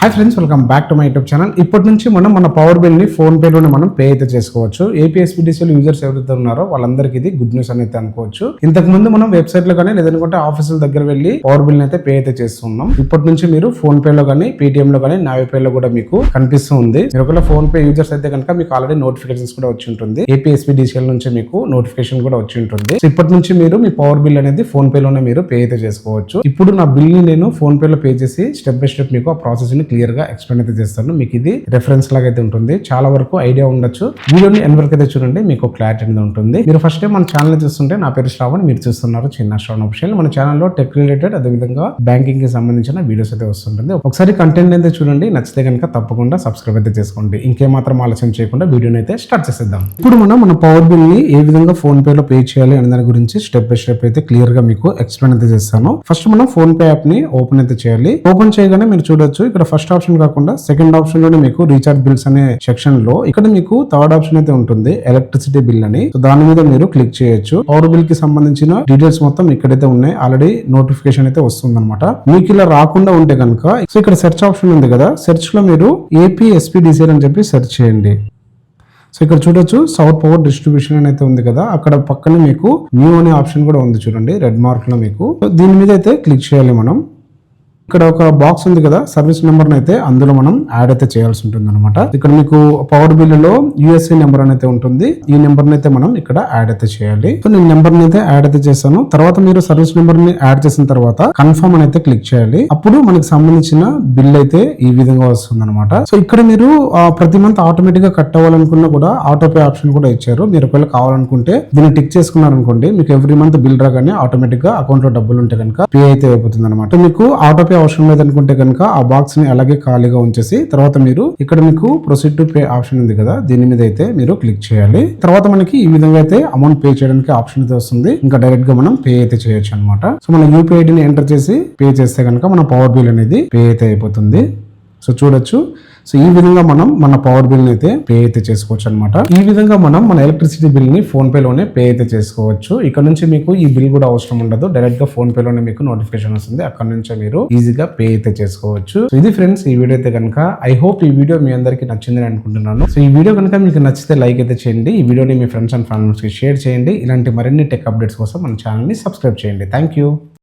Hi friends, welcome back to my YouTube channel. ఇప్పటి నుంచి మనం మన పవర్ బిల్ ని ఫోన్ పే లోనే మనం పే అయితే చేసుకోవచ్చు. ఏపీఎస్పీడీసీఎల్ యూజర్స్ ఎవరైతే ఉన్నారో వాళ్ళందరికీ ఇది గుడ్ న్యూస్ అని అయితే అనుకోవచ్చు. ఇంతకు ముందు మనం వెబ్సైట్ లో కానీ లేదనుకుంటే ఆఫీసుల దగ్గర వెళ్ళి పవర్ బిల్ అయితే పే అయితే చేస్తున్నాం. ఇప్పటి నుంచి మీరు ఫోన్ పే లో కానీ పేటిఎం లో కానీ నావీ పే లో కూడా మీకు కనిపిస్తూ ఉంది. మీరు ఒకవేళ ఫోన్ పే యూజర్స్ అయితే కనుక మీకు ఆల్రెడీ నోటిఫికేషన్స్ కూడా వచ్చి ఉంటుంది. ఏపీఎస్పీడీసీఎల్ నుంచి మీకు నోటిఫికేషన్ కూడా వచ్చి ఉంటుంది. సో ఇప్పటి నుంచి మీరు మీ పవర్ బిల్ అనేది ఫోన్ పే లోనే మీరు పే అయితే చేసుకోవచ్చు. ఇప్పుడు నా బిల్ ని నేను ఫోన్ పే లో పే చేసి స్టెప్ బై స్టెప్ మీకు ఆ ప్రాసెస్ ని క్లియర్ గా ఎక్స్ప్లెయిన్ అయితే చేస్తాను. మీకు ఇది రెఫరెన్స్ లాగా అయితే ఉంటుంది. చాలా వరకు ఐడియా ఉండొచ్చు. వీడియోని ఎన్ని వరకు అయితే చూడండి, మీకు క్లారిటీ అనేది ఉంటుంది. మీరు ఫస్ట్ టైం మన ఛానల్ చూస్తుంటే నా పేరు శ్రావణ్, మీరు చూస్తున్నారు చిన్న శ్రావణ్ ఆఫీషియల్. మన ఛానల్లో టెక్ రిలేటెడ్ అదేవిధంగా బ్యాంకింగ్ కి సంబంధించిన వీడియోస్ అయితే వస్తుంటుంది. ఒకసారి కంటెంట్ అయితే చూడండి, నచ్చితే కనుక తప్పకుండా సబ్స్క్రైబ్ అయితే చేసుకోండి. ఇంకేమాత్రం ఆలస్యం చేయకుండా వీడియోని అయితే స్టార్ట్ చేసేద్దాం. ఇప్పుడు మనం మన పవర్ బిల్ ని ఏ విధంగా ఫోన్ పే లో పే చేయాలి అనే దాని గురించి స్టెప్ బై స్టెప్ అయితే క్లియర్ గా మీకు ఎక్స్ప్లెయిన్ అయితే చేస్తాను. ఫస్ట్ మనం ఫోన్ పే యాప్ ని ఓపెన్ అయితే చేయాలి. ఓపెన్ చేయగానే మీరు చూడొచ్చు, ఇక్కడ ఫస్ట్ ఆప్షన్ కాకుండా సెకండ్ ఆప్షన్ లోనే మీకు రీఛార్జ్ బిల్స్ అనే సెక్షన్ లో ఇక్కడ మీకు థర్డ్ ఆప్షన్ అయితే ఉంటుంది, ఎలక్ట్రిసిటీ బిల్ అని. సో దాని మీద మీరు క్లిక్ చేయొచ్చు. పవర్ బిల్ కి సంబంధించిన డీటెయిల్స్ మొత్తం ఇక్కడైతే ఉన్నాయి. ఆల్రెడీ నోటిఫికేషన్ అయితే వస్తుంది అనమాట. మీకు ఇలా రాకుండా ఉంటే కనుక సో ఇక్కడ సెర్చ్ ఆప్షన్ ఉంది కదా, సెర్చ్ లో మీరు ఏపీఎస్పీడీసీఎల్ అని చెప్పి సెర్చ్ చేయండి. సో ఇక్కడ చూడొచ్చు, సౌత్ పవర్ డిస్ట్రిబ్యూషన్ అని అయితే ఉంది కదా, అక్కడ పక్కన మీకు న్యూ అనే ఆప్షన్ కూడా ఉంది చూడండి, రెడ్ మార్క్ లో మీకు. దీని మీద అయితే క్లిక్ చేయాలి మనం. ఇక్కడ ఒక బాక్స్ ఉంది కదా, సర్వీస్ నెంబర్ అయితే అందులో మనం యాడ్ అయితే చేయాల్సి ఉంటుంది అనమాట. ఇక్కడ మీకు పవర్ బిల్ లో యూఎస్ఏ నెంబర్ అయితే ఉంటుంది. ఈ నెంబర్ అయితే మనం ఇక్కడ యాడ్ అయితే చేయాలి. సో నేను నెంబర్ అయితే యాడ్ అయితే చేశాను. తర్వాత మీరు సర్వీస్ నెంబర్ ని యాడ్ చేసిన తర్వాత కన్ఫర్మ్ అని అయితే క్లిక్ చేయాలి. అప్పుడు మనకి సంబంధించిన బిల్ అయితే ఈ విధంగా వస్తుంది అనమాట. సో ఇక్కడ మీరు ప్రతి మంత్ ఆటోమేటిక్ గా కట్ అవ్వాలనుకున్నా కూడా ఆటో పే ఆప్షన్ కూడా ఇచ్చారు. మీరు ఒకవేళ కావాలనుకుంటే దీన్ని టిక్ చేసుకున్నారు అనుకోండి, మీకు ఎవ్రీ మంత్ బిల్ రాగానే ఆటోమేటిక్ గా అకౌంట్ లో డబ్బులు ఉంటే కనుక పే అయితే అయిపోతుంది అనమాట. మీకు ఆటో పే అవసరం లేదనుకుంటే కనుక ఆ బాక్స్ ని అలాగే ఖాళీగా ఉంచేసి తర్వాత మీరు ఇక్కడ మీకు ప్రొసీడ్ టు పే ఆప్షన్ ఉంది కదా, దీని మీద అయితే మీరు క్లిక్ చేయాలి. తర్వాత మనకి ఈ విధంగా అయితే అమౌంట్ పే చేయడానికి ఆప్షన్ అయితే వస్తుంది. ఇంకా డైరెక్ట్ గా మనం పే అయితే చేయొచ్చు అనమాట. సో మన యూపీఐ ఐడిని ఎంటర్ చేసి పే చేస్తే కనుక మన పవర్ బిల్ అనేది పే అయితే అయిపోతుంది. సో చూడొచ్చు, సో ఈ విధంగా మనం మన పవర్ బిల్ అయితే పే అయితే చేసుకోవచ్చు అనమాట. ఈ విధంగా మనం మన ఎలక్ట్రిసిటీ బిల్ ని ఫోన్ పే లోనే పే అయితే చేసుకోవచ్చు. ఇక్కడ నుంచి మీకు ఈ బిల్ కూడా అవసరం ఉండదు, డైరెక్ట్ గా ఫోన్ పే లోనే మీకు నోటిఫికేషన్ వస్తుంది. అక్కడ నుంచి మీరు ఈజీగా పే అయితే చేసుకోవచ్చు. సో ఇది ఫ్రెండ్స్ ఈ వీడియో అయితే కనుక. ఐ హోప్ ఈ వీడియో మీ అందరికి నచ్చిందని అనుకుంటున్నాను. సో ఈ వీడియో కనుక మీకు నచ్చితే లైక్ అయితే చేయండి. ఈ వీడియోని మీ ఫ్రెండ్స్ అండ్ ఫ్యామిలీస్ కి షేర్ చేయండి. ఇలాంటి మరిన్ని టెక్ అప్డేట్స్ కోసం మన ఛానల్ ని సబ్స్క్రైబ్ చేయండి. Thank you.